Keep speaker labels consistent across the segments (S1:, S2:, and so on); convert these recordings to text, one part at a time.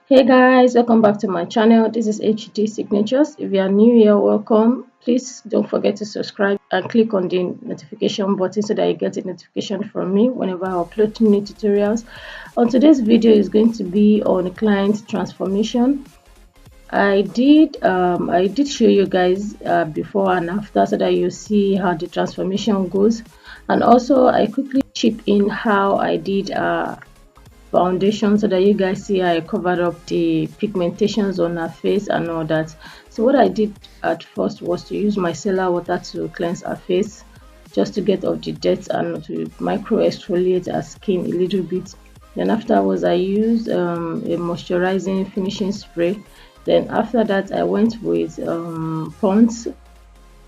S1: Hey guys, welcome back to my channel. This is HDSIGNATURES. If you are new here, welcome. Please don't forget to subscribe and click on the notification button so that you get a notification from me whenever I upload new tutorials. On today's video is going to be on client transformation. I did show you guys before and after so that you see how the transformation goes, and also I quickly chip in how I did foundation so that you guys see I covered up the pigmentations on her face and all that. So what I did at first was to use micellar water to cleanse her face, just to get off the dirt and to micro exfoliate her skin a little bit. Then afterwards I used a moisturizing finishing spray. Then after that I went with Pond's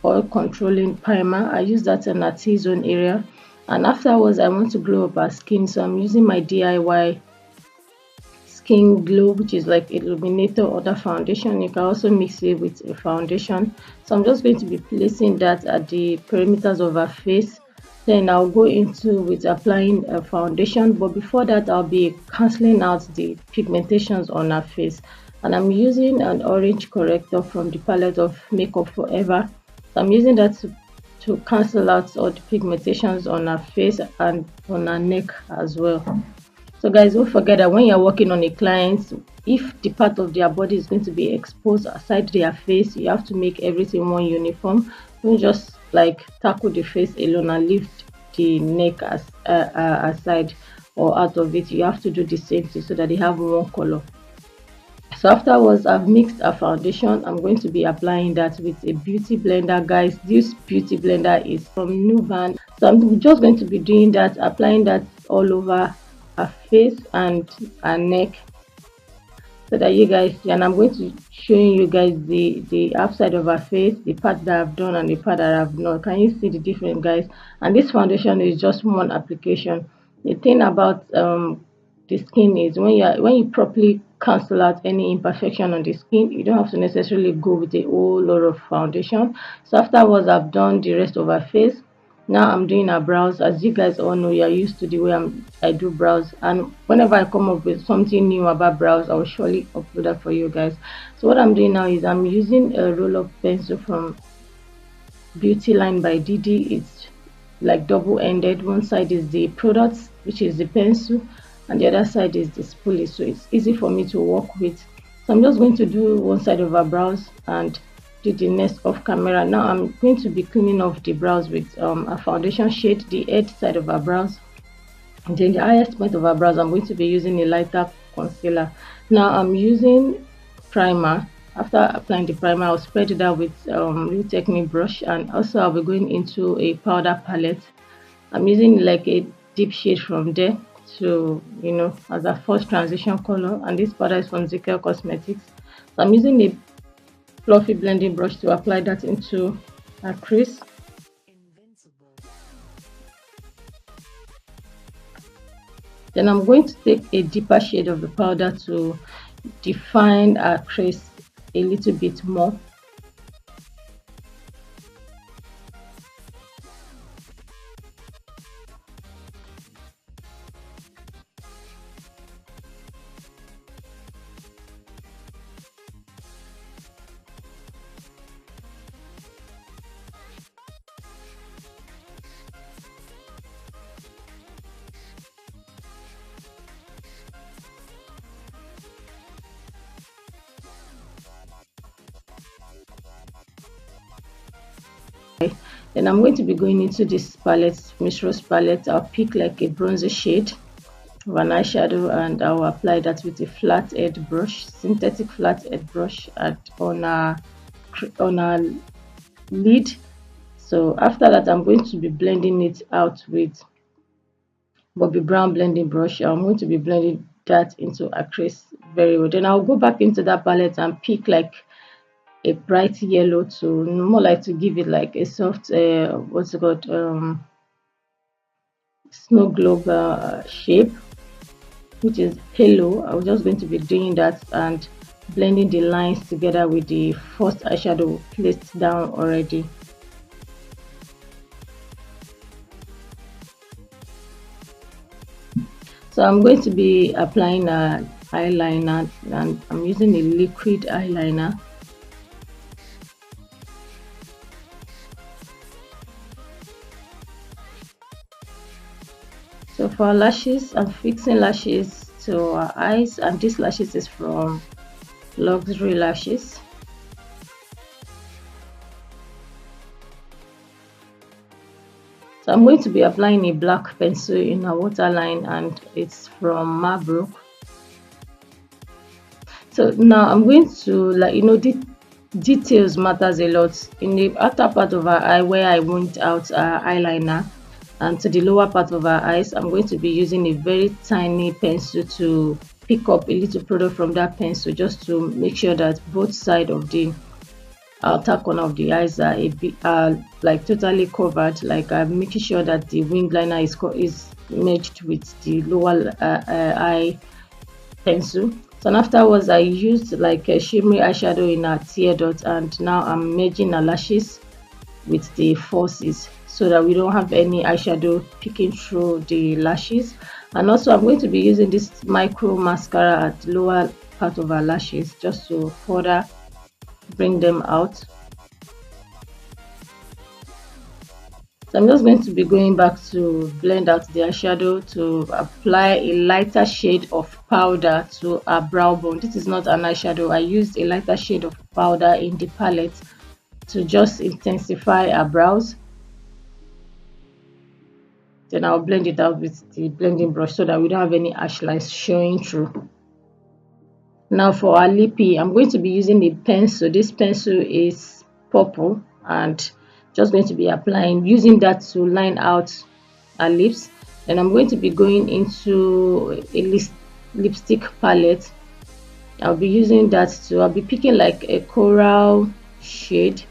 S1: oil controlling primer. I used that in her T-zone area, and afterwards I want to glow up her skin, so I'm using my DIY skin glow, which is like illuminator or the foundation. You can also mix it with a foundation, so I'm just going to be placing that at the perimeters of her face. Then I'll go into with applying a foundation, but before that I'll be cancelling out the pigmentations on her face, and I'm using an orange corrector from the palette of MakeupForever. So I'm using that to cancel out all the pigmentations on her face and on her neck as well. So guys, don't forget that when you're working on a client, if the part of their body is going to be exposed aside their face, you have to make everything one uniform. Don't just like tackle the face alone and leave the neck as aside or out of it. You have to do the same thing so that they have one color. So afterwards I've mixed a foundation. I'm going to be applying that with a beauty blender. Guys, this beauty blender is from NUBAN, so I'm just going to be doing that, applying that all over her face and her neck so that you guys see. And I'm going to showing you guys the outside of her face, the part that I've done and the part that I've not. Can you see the difference, guys? And this foundation is just one application. The thing about the skin is when you properly cancel out any imperfection on the skin, you don't have to necessarily go with a whole lot of foundation. So afterwards I've done the rest of her face. Now I'm doing her brows. As you guys all know, you're used to the way I do brows, and whenever I come up with something new about brows, I will surely upload that for you guys. So what I'm doing now is I'm using a roll-up pencil from BEAUTYLINE by Didi. It's like double-ended. One side is the product, which is the pencil, and the other side is the spoolie, so it's easy for me to work with. So I'm just going to do one side of her brows and do the next off camera. Now I'm going to be cleaning off the brows with a foundation shade, the edge side of her brows, and then the highest point of her brows I'm going to be using a lighter concealer. Now I'm using primer. After applying the primer, I'll spread it out with Real Technique brush, and also I'll be going into a powder palette. I'm using like a deep shade from there to, you know, as a first transition color, and this powder is from ZIKEL Cosmetics. So I'm using a fluffy blending brush to apply that into a crease. Then I'm going to take a deeper shade of the powder to define a crease a little bit more. Then I'm going to be going into this palette, Miss Rose palette. I'll pick like a bronzer shade of an eyeshadow, and I'll apply that with a flat edge brush, synthetic flat edge brush, and on our lid. So after that I'm going to be blending it out with Bobbi Brown blending brush. I'm going to be blending that into a crease very well. Then I'll go back into that palette and pick like a bright yellow, to more like to give it like a soft what's it called, snow globe shape, which is halo. I'm just going to be doing that and blending the lines together with the first eyeshadow placed down already. So I'm going to be applying eyeliner, and I'm using a liquid eyeliner. So for our lashes, I'm fixing lashes to our eyes, and this lashes is from Luxury Lashes. So I'm going to be applying a black pencil in a waterline, and it's from Marbrook. So now I'm going to, like, you know, the details matters a lot. In the outer part of our eye where I went out eyeliner, and to the lower part of our eyes, I'm going to be using a very tiny pencil to pick up a little product from that pencil, just to make sure that both sides of the outer corner of the eyes are a bit like totally covered. Like I'm making sure that the wing liner is merged with the lower eye pencil. So afterwards, I used like a shimmery eyeshadow in a tear dot, and now I'm merging our lashes with the forces so that we don't have any eyeshadow peeking through the lashes. And also I'm going to be using this micro mascara at the lower part of our lashes, just to further bring them out. So I'm just going to be going back to blend out the eyeshadow to apply a lighter shade of powder to our brow bone. This is not an eyeshadow. I used a lighter shade of powder in the palette to just intensify our brows. Then I'll blend it out with the blending brush so that we don't have any harsh lines showing through. Now for our lippy, I'm going to be using a pencil. This pencil is purple, and just going to be using that to line out our lips. And I'm going to be going into a lipstick palette. I'll be using that I'll be picking like a coral shade.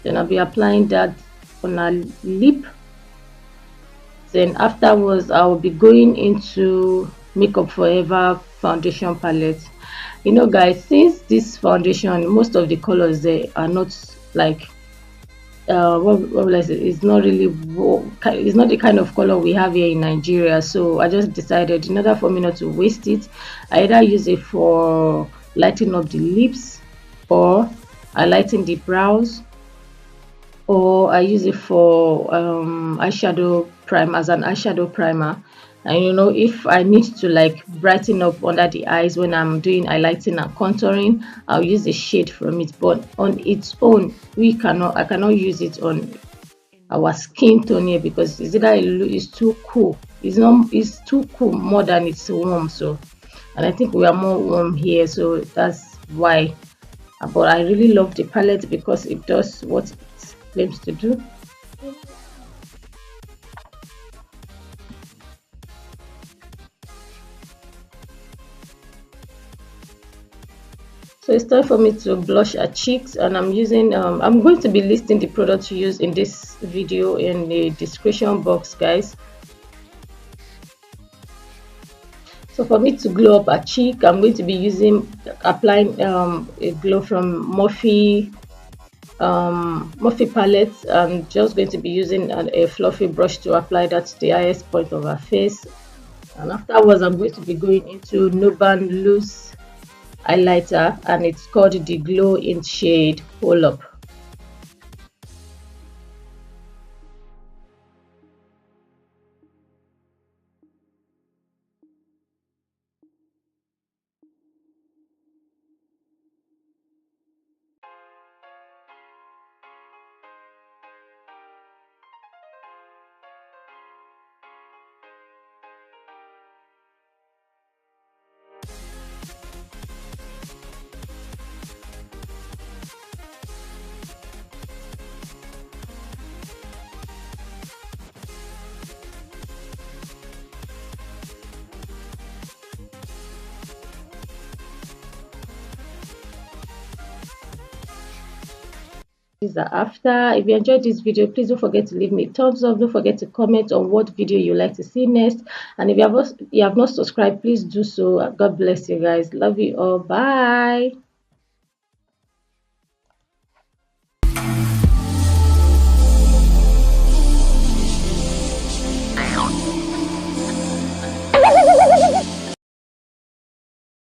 S1: Then I'll be applying that on our lip. Then afterwards, I will be going into MakeupForever foundation palette. You know, guys, since this foundation, most of the colors they are not like what will I say? It's not really, it's not the kind of color we have here in Nigeria. So I just decided, in order for me not to waste it, I either use it for lighting up the lips, or I lighten the brows, or I use it for eyeshadow prime, as an eyeshadow primer. And you know, if I need to like brighten up under the eyes when I'm doing highlighting and contouring, I'll use a shade from it. But on its own, I cannot use it on our skin tone here, because it's either it's too cool. It's too cool more than it's warm. So, and I think we are more warm here, so that's why. But I really love the palette because it does what it claims to do. So it's time for me to blush her cheeks, and I'm using I'm going to be listing the product to use in this video in the description box, guys. So for me to glow up her cheek, I'm going to be applying a glow from Morphe palette. I'm just going to be using a fluffy brush to apply that to the highest point of her face, and afterwards I'm going to be going into NUBAN loose highlighter, and it's called the Glow in shade ROLLUP. After. If you enjoyed this video, please don't forget to leave me a thumbs up. Don't forget to comment on what video you like to see next, and if you have not subscribed, please do so. God bless you guys. Love you all. Bye.